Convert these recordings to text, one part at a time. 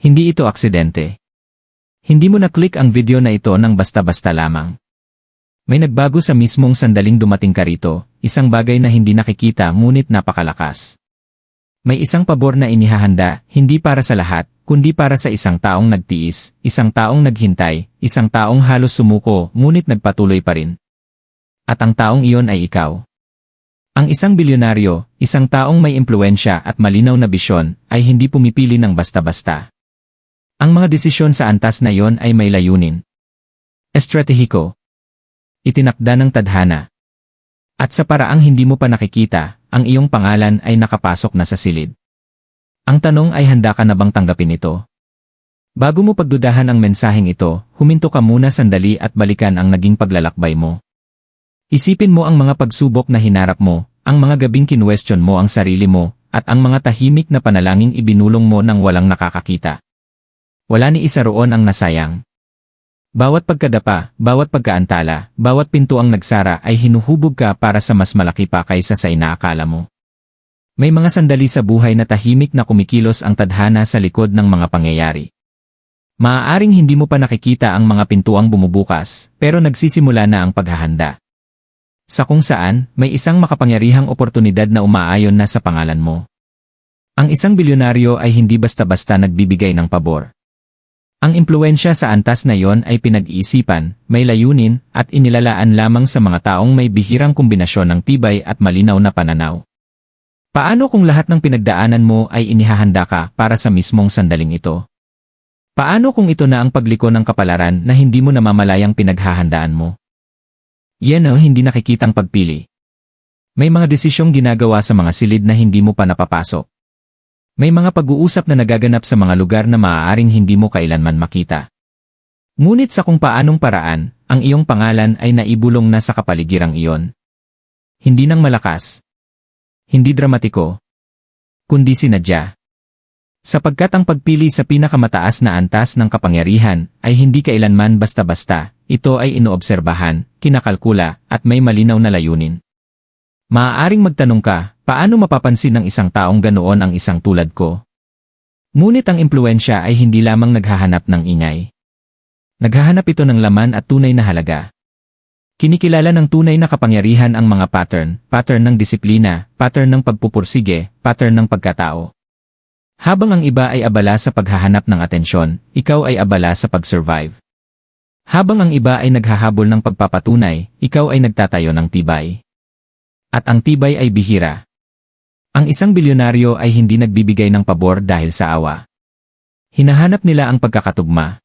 Hindi ito aksidente. Hindi mo na-click ang video na ito ng basta-basta lamang. May nagbago sa mismong sandaling dumating ka rito, isang bagay na hindi nakikita ngunit napakalakas. May isang pabor na inihahanda, hindi para sa lahat, kundi para sa isang taong nagtiis, isang taong naghintay, isang taong halos sumuko ngunit nagpatuloy pa rin. At ang taong iyon ay ikaw. Ang isang bilyonaryo, isang taong may impluwensya at malinaw na bisyon, ay hindi pumipili ng basta-basta. Ang mga desisyon sa antas na iyon ay may layunin. Estratehiko. Itinakda ng tadhana. At sa paraang hindi mo pa nakikita, ang iyong pangalan ay nakapasok na sa silid. Ang tanong ay handa ka na bang tanggapin ito? Bago mo pagdudahan ang mensaheng ito, huminto ka muna sandali at balikan ang naging paglalakbay mo. Isipin mo ang mga pagsubok na hinarap mo, ang mga gabing kinwestiyon mo ang sarili mo, at ang mga tahimik na panalangin ibinulong mo nang walang nakakakita. Wala ni isa roon ang nasayang. Bawat pagkadapa, bawat pagkaantala, bawat pinto ang nagsara ay hinuhubog ka para sa mas malaki pa kaysa sa inaakala mo. May mga sandali sa buhay na tahimik na kumikilos ang tadhana sa likod ng mga pangyayari. Maaaring hindi mo pa nakikita ang mga pintuang bumubukas, pero nagsisimula na ang paghahanda. Sa kung saan, may isang makapangyarihang oportunidad na umaayon na sa pangalan mo. Ang isang bilyonaryo ay hindi basta-basta nagbibigay ng pabor. Ang impluwensya sa antas na iyon ay pinag-iisipan, may layunin, at inilalaan lamang sa mga taong may bihirang kombinasyon ng tibay at malinaw na pananaw. Paano kung lahat ng pinagdaanan mo ay inihahanda ka para sa mismong sandaling ito? Paano kung ito na ang pagliko ng kapalaran na hindi mo namamalayang pinaghahandaan mo? Yan ang hindi nakikitang pagpili. May mga desisyong ginagawa sa mga silid na hindi mo pa napapasok. May mga pag-uusap na nagaganap sa mga lugar na maaaring hindi mo kailanman makita. Ngunit sa kung paanong paraan, ang iyong pangalan ay naibulong na sa kapaligirang iyon. Hindi nang malakas. Hindi dramatiko. Kundi sinadya. Sapagkat ang pagpili sa pinakamataas na antas ng kapangyarihan ay hindi kailanman basta-basta, ito ay inoobserbahan, kinakalkula, at may malinaw na layunin. Maaaring magtanong ka, paano mapapansin ng isang taong ganoon ang isang tulad ko? Ngunit ang impluwensya ay hindi lamang naghahanap ng ingay. Naghahanap ito ng laman at tunay na halaga. Kinikilala ng tunay na kapangyarihan ang mga pattern ng disiplina, pattern ng pagpupursige, pattern ng pagkatao. Habang ang iba ay abala sa paghahanap ng atensyon, ikaw ay abala sa pag-survive. Habang ang iba ay naghahabol ng pagpapatunay, ikaw ay nagtatayo ng tibay. At ang tibay ay bihira. Ang isang bilyonaryo ay hindi nagbibigay ng pabor dahil sa awa. Hinahanap nila ang pagkakatugma.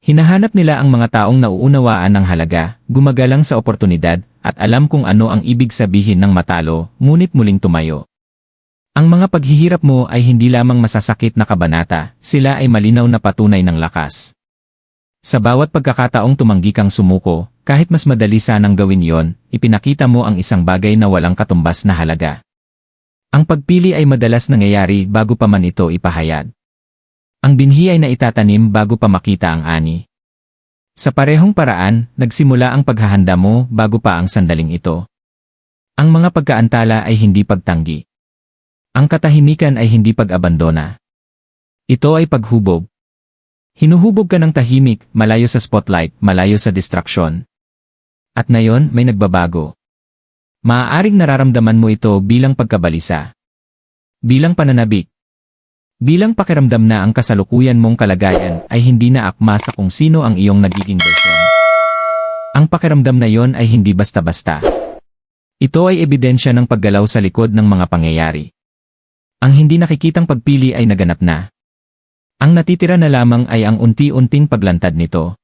Hinahanap nila ang mga taong nauunawaan ng halaga, gumagalang sa oportunidad, at alam kung ano ang ibig sabihin ng matalo, ngunit muling tumayo. Ang mga paghihirap mo ay hindi lamang masasakit na kabanata, sila ay malinaw na patunay ng lakas. Sa bawat pagkakataong tumanggi kang sumuko, kahit mas madali sanang gawin yon, ipinakita mo ang isang bagay na walang katumbas na halaga. Ang pagpili ay madalas nangyayari bago pa man ito ipahayag. Ang binhi ay naitatanim bago pa makita ang ani. Sa parehong paraan, nagsimula ang paghahanda mo bago pa ang sandaling ito. Ang mga pagkaantala ay hindi pagtanggi. Ang katahimikan ay hindi pag-abandona. Ito ay paghubog. Hinuhubog ka ng tahimik, malayo sa spotlight, malayo sa distraksyon. At ngayon, may nagbabago. Maaaring nararamdaman mo ito bilang pagkabalisa. Bilang pananabik. Bilang pakiramdam na ang kasalukuyan mong kalagayan ay hindi na akma sa kung sino ang iyong nagiging bersyon. Ang pakiramdam na yon ay hindi basta-basta. Ito ay ebidensya ng paggalaw sa likod ng mga pangyayari. Ang hindi nakikitang pagpili ay naganap na. Ang natitira na lamang ay ang unti-unting paglantad nito.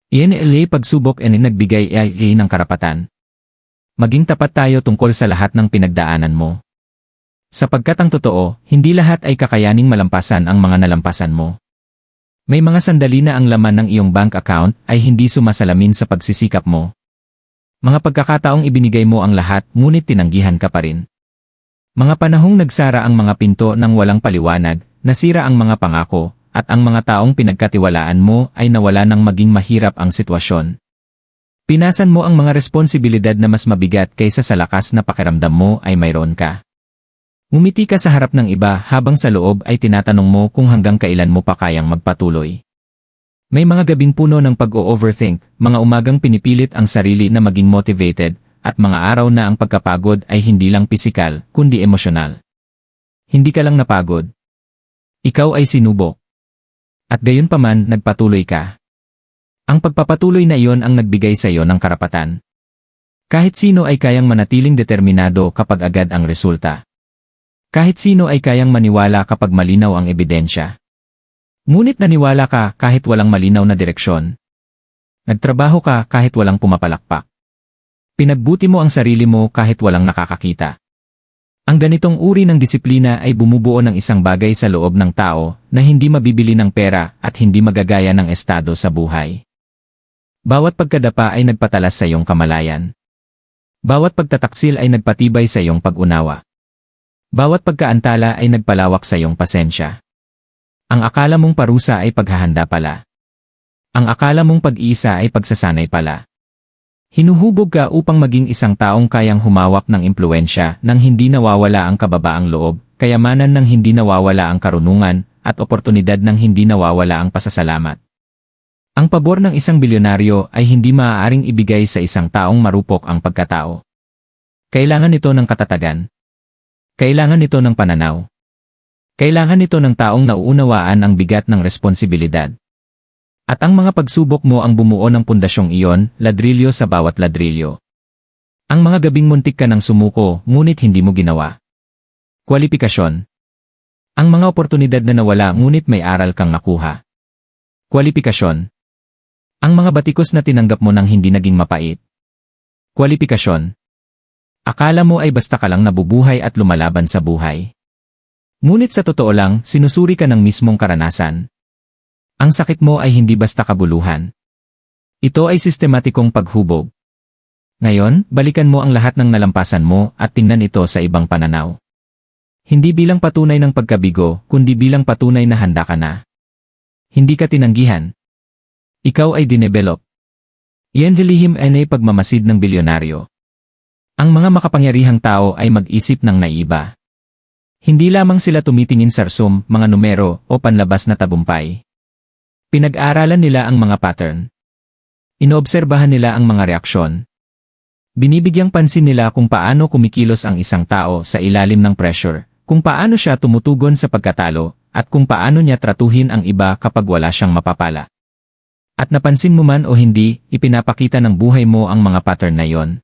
Iyan ay pagsubok ay nagbigay ay ng karapatan. Maging tapat tayo tungkol sa lahat ng pinagdaanan mo. Sapagkat ang totoo, hindi lahat ay kakayaning malampasan ang mga nalampasan mo. May mga sandali na ang laman ng iyong bank account ay hindi sumasalamin sa pagsisikap mo. Mga pagkakataong ibinigay mo ang lahat ngunit tinanggihan ka pa rin. Mga panahong nagsara ang mga pinto ng walang paliwanag, nasira ang mga pangako, at ang mga taong pinagkatiwalaan mo ay nawala ng maging mahirap ang sitwasyon. Pinasan mo ang mga responsibilidad na mas mabigat kaysa sa lakas na pakiramdam mo ay mayroon ka. Ngumiti ka sa harap ng iba habang sa loob ay tinatanong mo kung hanggang kailan mo pa kayang magpatuloy. May mga gabing puno ng pag-o-overthink, mga umagang pinipilit ang sarili na maging motivated, at mga araw na ang pagkapagod ay hindi lang pisikal, kundi emosyonal. Hindi ka lang napagod. Ikaw ay sinubok. At gayunpaman, nagpatuloy ka. Ang pagpapatuloy na iyon ang nagbigay sa iyo ng karapatan. Kahit sino ay kayang manatiling determinado kapag agad ang resulta. Kahit sino ay kayang maniwala kapag malinaw ang ebidensya. Ngunit naniwala ka kahit walang malinaw na direksyon. Nagtrabaho ka kahit walang pumapalakpak. Pinagbuti mo ang sarili mo kahit walang nakakakita. Ang ganitong uri ng disiplina ay bumubuo ng isang bagay sa loob ng tao na hindi mabibili ng pera at hindi magagaya ng estado sa buhay. Bawat pagkadapa ay nagpatalas sa iyong kamalayan. Bawat pagtataksil ay nagpatibay sa iyong pag-unawa. Bawat pagkaantala ay nagpalawak sa iyong pasensya. Ang akala mong parusa ay paghahanda pala. Ang akala mong pag-iisa ay pagsasanay pala. Hinuhubog ka upang maging isang taong kayang humawak ng impluwensya nang hindi nawawala ang kababaang loob, kayamanan nang hindi nawawala ang karunungan, at oportunidad nang hindi nawawala ang pasasalamat. Ang pabor ng isang bilyonaryo ay hindi maaaring ibigay sa isang taong marupok ang pagkatao. Kailangan nito ng katatagan. Kailangan nito ng pananaw. Kailangan nito ng taong nauunawaan ang bigat ng responsibilidad. At ang mga pagsubok mo ang bumuo ng pundasyong iyon, ladrilyo sa bawat ladrilyo. Ang mga gabing muntik ka ng sumuko, ngunit hindi mo ginawa. Kwalipikasyon. Ang mga oportunidad na nawala ngunit may aral kang nakuha. Kwalipikasyon. Ang mga batikos na tinanggap mo nang hindi naging mapait. Kwalipikasyon. Akala mo ay basta ka lang nabubuhay at lumalaban sa buhay. Ngunit sa totoo lang, sinusuri ka ng mismong karanasan. Ang sakit mo ay hindi basta kabuluhan. Ito ay sistematikong paghubog. Ngayon, balikan mo ang lahat ng nalampasan mo at tingnan ito sa ibang pananaw. Hindi bilang patunay ng pagkabigo, kundi bilang patunay na handa ka na. Hindi ka tinanggihan. Ikaw ay dinevelop. Iyan lilihim ay pagmamasid ng bilyonaryo. Ang mga makapangyarihang tao ay mag-isip ng naiba. Hindi lamang sila tumitingin sa resume, mga numero, o panlabas na tagumpay. Pinag-aaralan nila ang mga pattern. Inoobserbahan nila ang mga reaksyon. Binibigyang pansin nila kung paano kumikilos ang isang tao sa ilalim ng pressure, kung paano siya tumutugon sa pagkatalo, at kung paano niya tratuhin ang iba kapag wala siyang mapapala. At napansin mo man o hindi, ipinapakita ng buhay mo ang mga pattern na yon.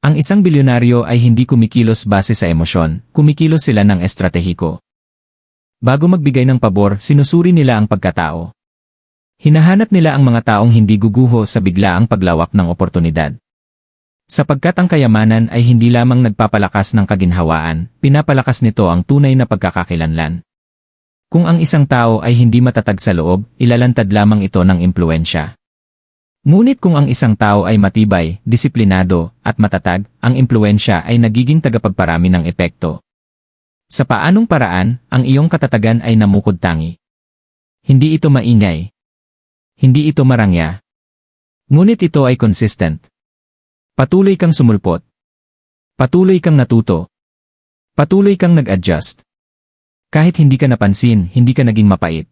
Ang isang bilyonaryo ay hindi kumikilos base sa emosyon, kumikilos sila ng estratehiko. Bago magbigay ng pabor, sinusuri nila ang pagkatao. Hinahanap nila ang mga taong hindi guguho sa biglaang paglawak ng oportunidad. Sapagkat ang kayamanan ay hindi lamang nagpapalakas ng kaginhawaan, pinapalakas nito ang tunay na pagkakakilanlan. Kung ang isang tao ay hindi matatag sa loob, ilalantad lamang ito ng impluwensya. Ngunit kung ang isang tao ay matibay, disiplinado, at matatag, ang impluwensya ay nagiging tagapagparami ng epekto. Sa paanong paraan, ang iyong katatagan ay namukod-tangi. Hindi ito maingay. Hindi ito marangya. Ngunit ito ay consistent. Patuloy kang sumulpot. Patuloy kang natuto. Patuloy kang nag-adjust. Kahit hindi ka napansin, hindi ka naging mapait.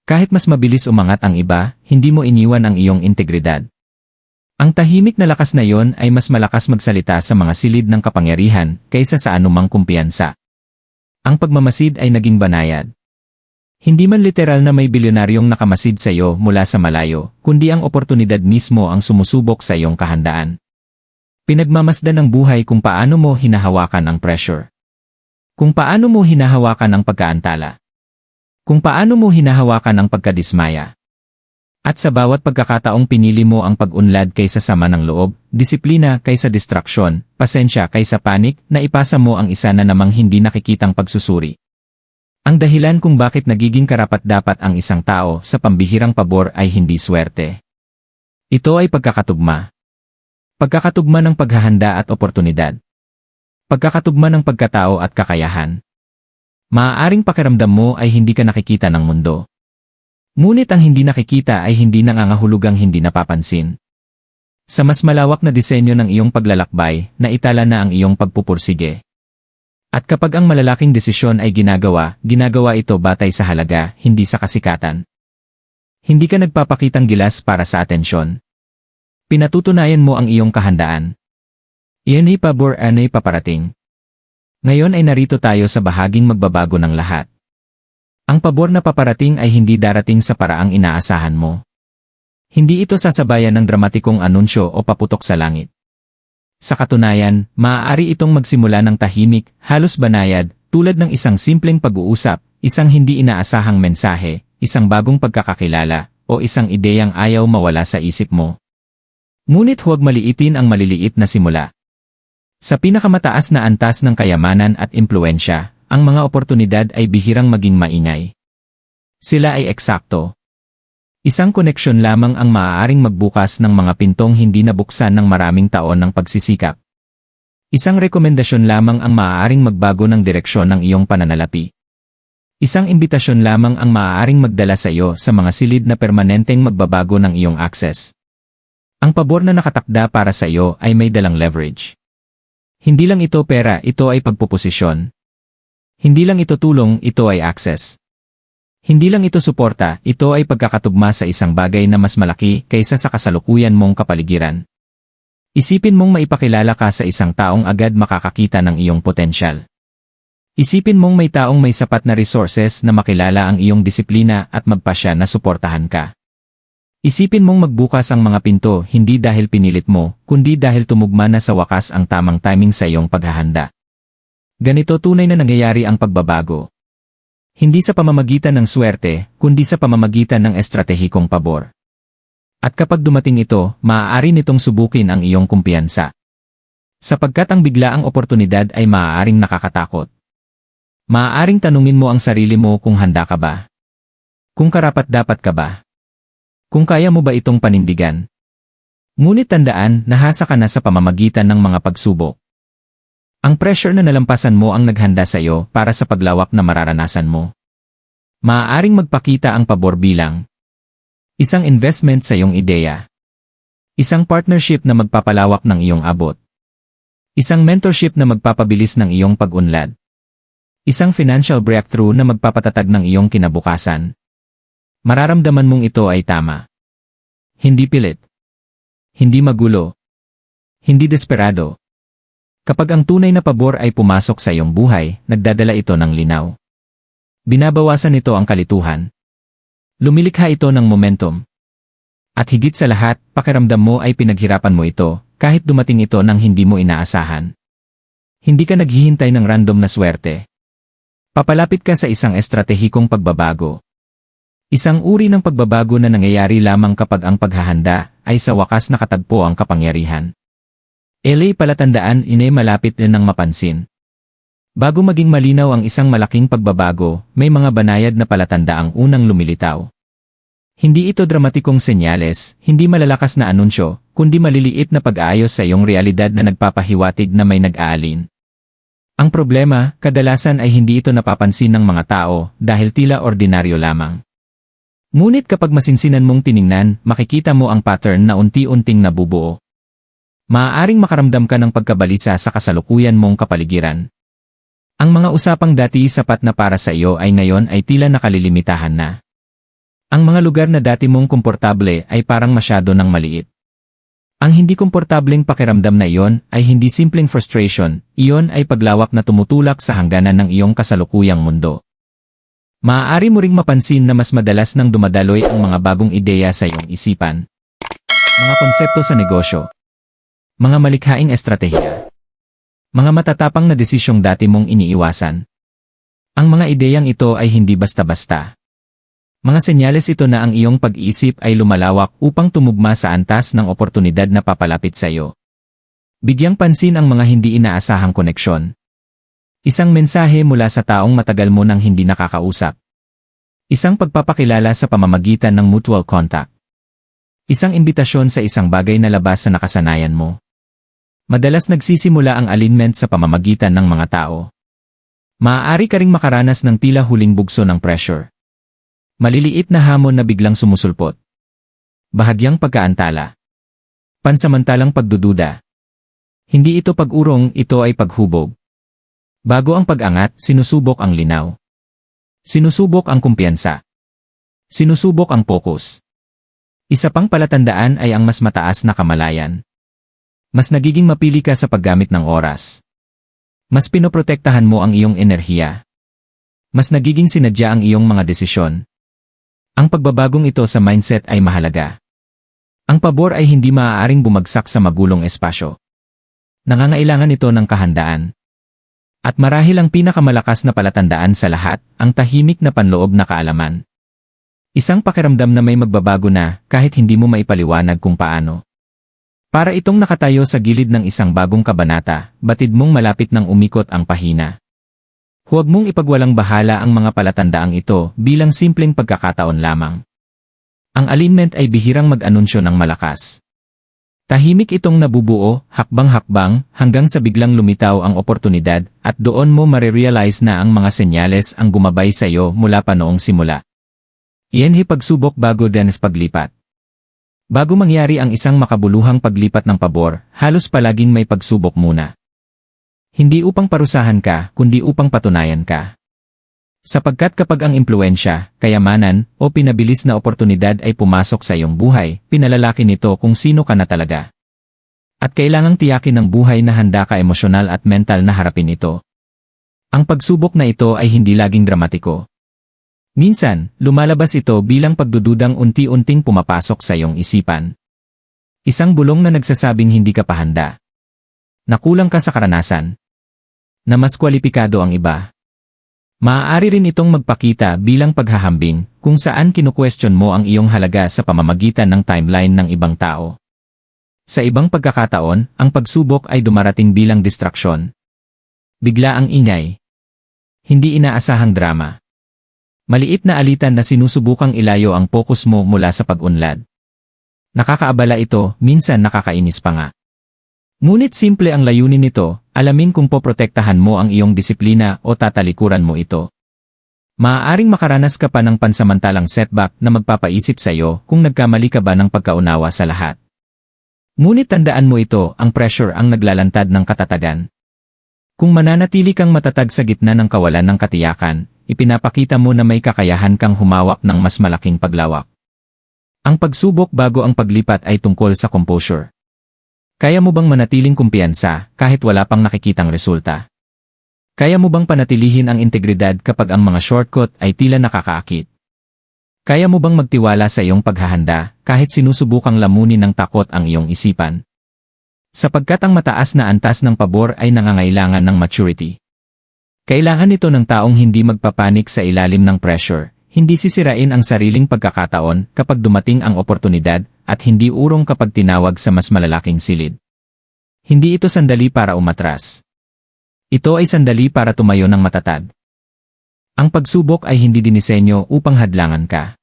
Kahit mas mabilis umangat ang iba, hindi mo iniwan ang iyong integridad. Ang tahimik na lakas na yon ay mas malakas magsalita sa mga silid ng kapangyarihan kaysa sa anumang kumpiyansa. Ang pagmamasid ay naging banayad. Hindi man literal na may bilyonaryong nakamasid sa iyo mula sa malayo, kundi ang oportunidad mismo ang sumusubok sa iyong kahandaan. Pinagmamasdan ng buhay kung paano mo hinahawakan ang pressure. Kung paano mo hinahawakan ang pagkaantala. Kung paano mo hinahawakan ang pagkadismaya. At sa bawat pagkakataong pinili mo ang pag-unlad kaysa sama ng loob, disiplina kaysa distraksyon, pasensya kaysa panik, na ipasa mo ang isa na namang hindi nakikitang pagsusuri. Ang dahilan kung bakit nagiging karapat-dapat ang isang tao sa pambihirang pabor ay hindi swerte. Ito ay pagkakatugma. Pagkakatugma ng paghahanda at oportunidad. Pagkakatugma ng pagkatao at kakayahan. Maaaring pakiramdam mo ay hindi ka nakikita ng mundo. Ngunit ang hindi nakikita ay hindi nangangahulugang hindi napapansin. Sa mas malawak na disenyo ng iyong paglalakbay, naitala na ang iyong pagpupursige. At kapag ang malalaking desisyon ay ginagawa ito batay sa halaga, hindi sa kasikatan. Hindi ka nagpapakitang gilas para sa atensyon. Pinatutunayan mo ang iyong kahandaan. Iyan ay pabor, anay paparating. Ngayon ay narito tayo sa bahaging magbabago ng lahat. Ang pabor na paparating ay hindi darating sa paraang inaasahan mo. Hindi ito sasabayan ng dramatikong anunsyo o paputok sa langit. Sa katunayan, maaari itong magsimula ng tahimik, halos banayad, tulad ng isang simpleng pag-uusap, isang hindi inaasahang mensahe, isang bagong pagkakakilala, o isang ideyang ayaw mawala sa isip mo. Ngunit huwag maliitin ang maliliit na simula. Sa pinakamataas na antas ng kayamanan at impluensya, ang mga oportunidad ay bihirang maging maingay. Sila ay eksakto. Isang koneksyon lamang ang maaaring magbukas ng mga pintong hindi nabuksan ng maraming taon ng pagsisikap. Isang rekomendasyon lamang ang maaaring magbago ng direksyon ng iyong pananalapi. Isang imbitasyon lamang ang maaaring magdala sa iyo sa mga silid na permanenteng magbabago ng iyong access. Ang pabor na nakatakda para sa iyo ay may dalang leverage. Hindi lang ito pera, ito ay pagpuposisyon. Hindi lang ito tulong, ito ay access. Hindi lang ito suporta, ito ay pagkakatugma sa isang bagay na mas malaki kaysa sa kasalukuyan mong kapaligiran. Isipin mong maipakilala ka sa isang taong agad makakakita ng iyong potensyal. Isipin mong may taong may sapat na resources na makilala ang iyong disiplina at magpasya na suportahan ka. Isipin mong magbukas ang mga pinto hindi dahil pinilit mo, kundi dahil tumugma na sa wakas ang tamang timing sa iyong paghahanda. Ganito tunay na nangyayari ang pagbabago. Hindi sa pamamagitan ng swerte, kundi sa pamamagitan ng estratehikong pabor. At kapag dumating ito, maaari nitong subukin ang iyong kumpiyansa. Sapagkat ang biglaang oportunidad ay maaaring nakakatakot. Maaaring tanungin mo ang sarili mo kung handa ka ba? Kung karapat-dapat ka ba? Kung kaya mo ba itong panindigan? Ngunit tandaan, nahasa ka na sa pamamagitan ng mga pagsubok. Ang pressure na nalampasan mo ang naghanda sa iyo para sa paglawak na mararanasan mo. Maaaring magpakita ang pabor bilang isang investment sa iyong ideya, isang partnership na magpapalawak ng iyong abot, isang mentorship na magpapabilis ng iyong pag-unlad, isang financial breakthrough na magpapatatag ng iyong kinabukasan. Mararamdaman mong ito ay tama. Hindi pilit. Hindi magulo. Hindi desperado. Kapag ang tunay na pabor ay pumasok sa iyong buhay, nagdadala ito ng linaw. Binabawasan ito ang kalituhan. Lumilikha ito ng momentum. At higit sa lahat, pakiramdam mo ay pinaghirapan mo ito, kahit dumating ito nang hindi mo inaasahan. Hindi ka naghihintay ng random na swerte. Papalapit ka sa isang estratehikong pagbabago. Isang uri ng pagbabago na nangyayari lamang kapag ang paghahanda ay sa wakas nakatagpo ang kapangyarihan. LA palatandaan inay malapit din ng mapansin. Bago maging malinaw ang isang malaking pagbabago, may mga banayad na palatanda ang unang lumilitaw. Hindi ito dramatikong senyales, hindi malalakas na anunsyo, kundi maliliit na pag-aayos sa iyong realidad na nagpapahiwatig na may nag-aalin. Ang problema, kadalasan ay hindi ito napapansin ng mga tao dahil tila ordinaryo lamang. Ngunit kapag masinsinan mong tiningnan, makikita mo ang pattern na unti-unting nabubuo. Maaaring makaramdam ka ng pagkabalisa sa kasalukuyan mong kapaligiran. Ang mga usapang dati sapat na para sa iyo ay ngayon ay tila nakalilimitahan na. Ang mga lugar na dati mong komportable ay parang masyado ng maliit. Ang hindi komportableng pakiramdam na iyon ay hindi simpleng frustration, iyon ay paglawak na tumutulak sa hangganan ng iyong kasalukuyang mundo. Maaari mo ring mapansin na mas madalas nang dumadaloy ang mga bagong ideya sa iyong isipan. Mga konsepto sa negosyo. Mga malikhaing estratehiya. Mga matatapang na desisyong dati mong iniiwasan. Ang mga ideyang ito ay hindi basta-basta. Mga senyales ito na ang iyong pag-iisip ay lumalawak upang tumugma sa antas ng oportunidad na papalapit sa iyo. Bigyang pansin ang mga hindi inaasahang koneksyon. Isang mensahe mula sa taong matagal mo nang hindi nakakausap. Isang pagpapakilala sa pamamagitan ng mutual contact. Isang imbitasyon sa isang bagay na labas sa nakasanayan mo. Madalas nagsisimula ang alignment sa pamamagitan ng mga tao. Maaari ka ring makaranas ng tila huling bugso ng pressure. Maliliit na hamon na biglang sumusulpot. Bahagyang pagkaantala. Pansamantalang pagdududa. Hindi ito pag-urong, ito ay paghubog. Bago ang pag-angat, sinusubok ang linaw. Sinusubok ang kumpiyansa. Sinusubok ang focus. Isa pang palatandaan ay ang mas mataas na kamalayan. Mas nagiging mapili ka sa paggamit ng oras. Mas pinoprotektahan mo ang iyong enerhiya. Mas nagiging sinadya ang iyong mga desisyon. Ang pagbabagong ito sa mindset ay mahalaga. Ang pabor ay hindi maaaring bumagsak sa magulong espasyo. Nangangailangan ito ng kahandaan. At marahil ang pinakamalakas na palatandaan sa lahat, ang tahimik na panloob na kaalaman. Isang pakiramdam na may magbabago na kahit hindi mo maipaliwanag kung paano. Para itong nakatayo sa gilid ng isang bagong kabanata, batid mong malapit ng umikot ang pahina. Huwag mong ipagwalang bahala ang mga palatandaang ito bilang simpleng pagkakataon lamang. Ang alignment ay bihirang mag-anunsyo ng malakas. Tahimik itong nabubuo, hakbang-hakbang, hanggang sa biglang lumitaw ang oportunidad at doon mo marirealize na ang mga senyales ang gumabay sa iyo mula pa noong simula. Iyan pagsubok bago din paglipat. Bago mangyari ang isang makabuluhang paglipat ng pabor, halos palaging may pagsubok muna. Hindi upang parusahan ka, kundi upang patunayan ka. Sapagkat kapag ang impluwensya, kayamanan, o pinabilis na oportunidad ay pumasok sa iyong buhay, pinalalaki nito kung sino ka na talaga. At kailangang tiyakin ng buhay na handa ka emosyonal at mental na harapin ito. Ang pagsubok na ito ay hindi laging dramatiko. Minsan, lumalabas ito bilang pagdududang unti-unting pumapasok sa iyong isipan. Isang bulong na nagsasabing hindi ka pa handa. Nakulang ka sa karanasan. Na mas kwalipikado ang iba. Maaari rin itong magpakita bilang paghahambing kung saan kinu-question mo ang iyong halaga sa pamamagitan ng timeline ng ibang tao. Sa ibang pagkakataon, ang pagsubok ay dumarating bilang distraksyon. Bigla ang ingay. Hindi inaasahang drama. Maliit na alitan na sinusubukang ilayo ang focus mo mula sa pag-unlad. Nakakaabala ito, minsan nakakainis pa nga. Ngunit simple ang layunin nito, alamin kung poprotektahan mo ang iyong disiplina o tatalikuran mo ito. Maaaring makaranas ka pa ng pansamantalang setback na magpapaisip sa iyo kung nagkamali ka ba ng pagkaunawa sa lahat. Ngunit tandaan mo ito, ang pressure ang naglalantad ng katatagan. Kung mananatili kang matatag sa gitna ng kawalan ng katiyakan, ipinapakita mo na may kakayahan kang humawak ng mas malaking paglawak. Ang pagsubok bago ang paglipat ay tungkol sa composure. Kaya mo bang manatiling kumpiyansa kahit wala pang nakikitang resulta? Kaya mo bang panatilihin ang integridad kapag ang mga shortcut ay tila nakakaakit? Kaya mo bang magtiwala sa iyong paghahanda kahit sinusubukang lamunin ng takot ang iyong isipan? Sapagkat ang mataas na antas ng pabor ay nangangailangan ng maturity. Kailangan ito ng taong hindi magpapanik sa ilalim ng pressure, hindi sisirain ang sariling pagkakataon kapag dumating ang oportunidad, at hindi urong kapag tinawag sa mas malalaking silid. Hindi ito sandali para umatras. Ito ay sandali para tumayo ng matatag. Ang pagsubok ay hindi dinisenyo upang hadlangan ka.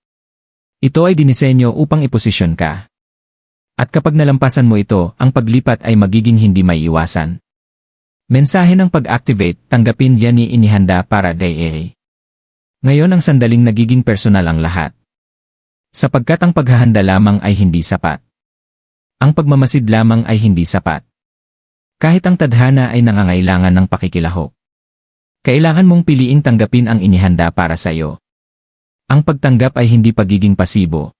Ito ay dinisenyo upang iposisyon ka. At kapag nalampasan mo ito, ang paglipat ay magiging hindi maiiwasan. Mensahe ng pag-activate, tanggapin yan ni inihanda para day. Ngayon ang sandaling nagiging personal ang lahat. Sapagkat ang paghahanda lamang ay hindi sapat. Ang pagmamasid lamang ay hindi sapat. Kahit ang tadhana ay nangangailangan ng pakikilahok. Kailangan mong piliing tanggapin ang inihanda para sa iyo. Ang pagtanggap ay hindi pagiging pasibo.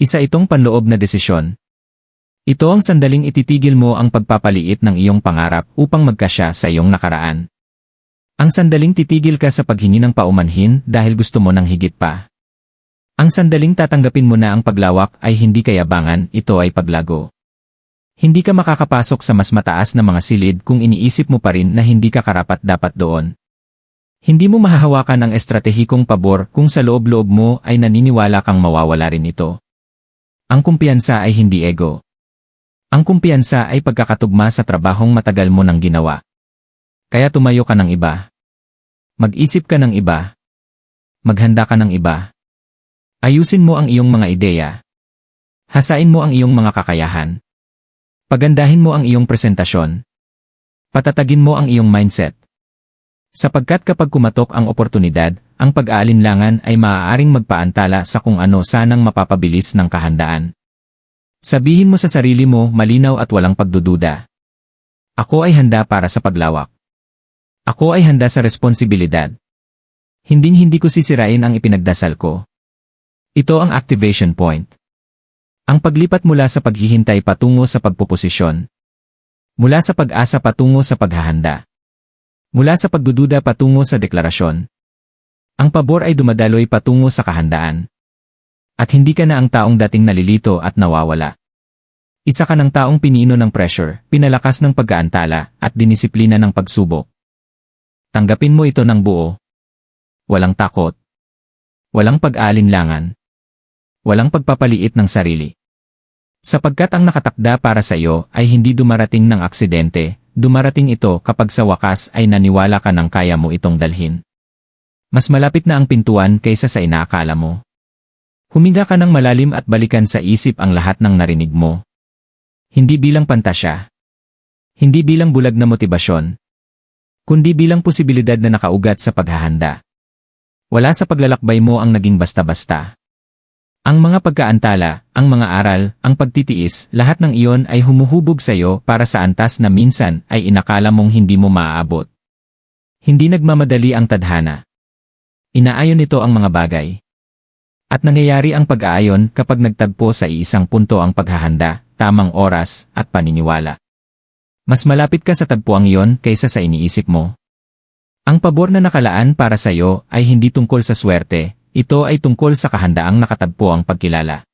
Isa itong panloob na desisyon. Ito ang sandaling ititigil mo ang pagpapaliit ng iyong pangarap upang magkasya sa iyong nakaraan. Ang sandaling titigil ka sa paghingi ng paumanhin dahil gusto mo ng higit pa. Ang sandaling tatanggapin mo na ang paglawak ay hindi kayabangan, ito ay paglago. Hindi ka makakapasok sa mas mataas na mga silid kung iniisip mo pa rin na hindi ka karapat-dapat doon. Hindi mo mahahawakan ang estratehikong pabor kung sa loob-loob mo ay naniniwala kang mawawala rin ito. Ang kumpiyansa ay hindi ego. Ang kumpiyansa ay pagkakatugma sa trabahong matagal mo nang ginawa. Kaya tumayo ka ng iba. Mag-isip ka ng iba. Maghanda ka ng iba. Ayusin mo ang iyong mga ideya. Hasain mo ang iyong mga kakayahan. Pagandahin mo ang iyong presentasyon. Patatagin mo ang iyong mindset. Sapagkat kapag kumatok ang oportunidad, ang pag-aalinlangan ay maaaring magpaantala sa kung ano sanang mapapabilis ng kahandaan. Sabihin mo sa sarili mo malinaw at walang pagdududa. Ako ay handa para sa paglawak. Ako ay handa sa responsibilidad. Hindi ko sisirain ang ipinagdasal ko. Ito ang activation point. Ang paglipat mula sa paghihintay patungo sa pagpuposisyon. Mula sa pag-asa patungo sa paghahanda. Mula sa pagdududa patungo sa deklarasyon. Ang pabor ay dumadaloy patungo sa kahandaan. At hindi ka na ang taong dating nalilito at nawawala. Isa ka ng taong pinino ng pressure, pinalakas ng pag-aantala, at dinisiplina ng pagsubok. Tanggapin mo ito ng buo. Walang takot. Walang pag-aalinlangan. Walang pagpapaliit ng sarili. Sapagkat ang nakatakda para sa iyo ay hindi dumarating ng aksidente, dumarating ito kapag sa wakas ay naniwala ka ng kaya mo itong dalhin. Mas malapit na ang pintuan kaysa sa inaakala mo. Huminga ka ng malalim at balikan sa isip ang lahat ng narinig mo. Hindi bilang pantasya. Hindi bilang bulag na motibasyon. Kundi bilang posibilidad na nakaugat sa paghahanda. Wala sa paglalakbay mo ang naging basta-basta. Ang mga pagkaantala, ang mga aral, ang pagtitiis, lahat ng iyon ay humuhubog sa iyo para sa antas na minsan ay inakala mong hindi mo maaabot. Hindi nagmamadali ang tadhana. Inaayon nito ang mga bagay. At nangyayari ang pag-aayon kapag nagtagpo sa iisang punto ang paghahanda, tamang oras, at paniniwala. Mas malapit ka sa tagpuang iyon kaysa sa iniisip mo. Ang pabor na nakalaan para sa iyo ay hindi tungkol sa swerte, ito ay tungkol sa kahandaang nakatagpo ang pagkilala.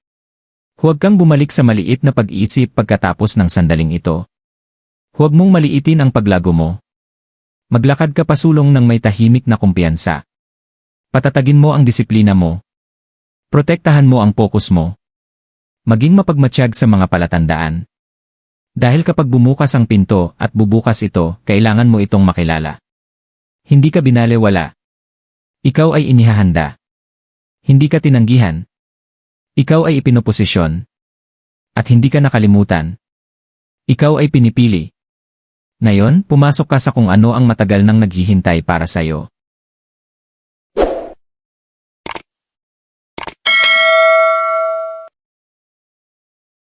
Huwag kang bumalik sa maliit na pag-iisip pagkatapos ng sandaling ito. Huwag mong maliitin ang paglago mo. Maglakad ka pasulong ng may tahimik na kumpiyansa. Patatagin mo ang disiplina mo. Protektahan mo ang focus mo. Maging mapagmatsyag sa mga palatandaan. Dahil kapag bumukas ang pinto at bubukas ito, kailangan mo itong makilala. Hindi ka binalewala. Ikaw ay inihahanda. Hindi ka tinanggihan. Ikaw ay ipinoposisyon. At hindi ka nakalimutan. Ikaw ay pinipili. Ngayon, pumasok ka sa kung ano ang matagal nang naghihintay para sa iyo.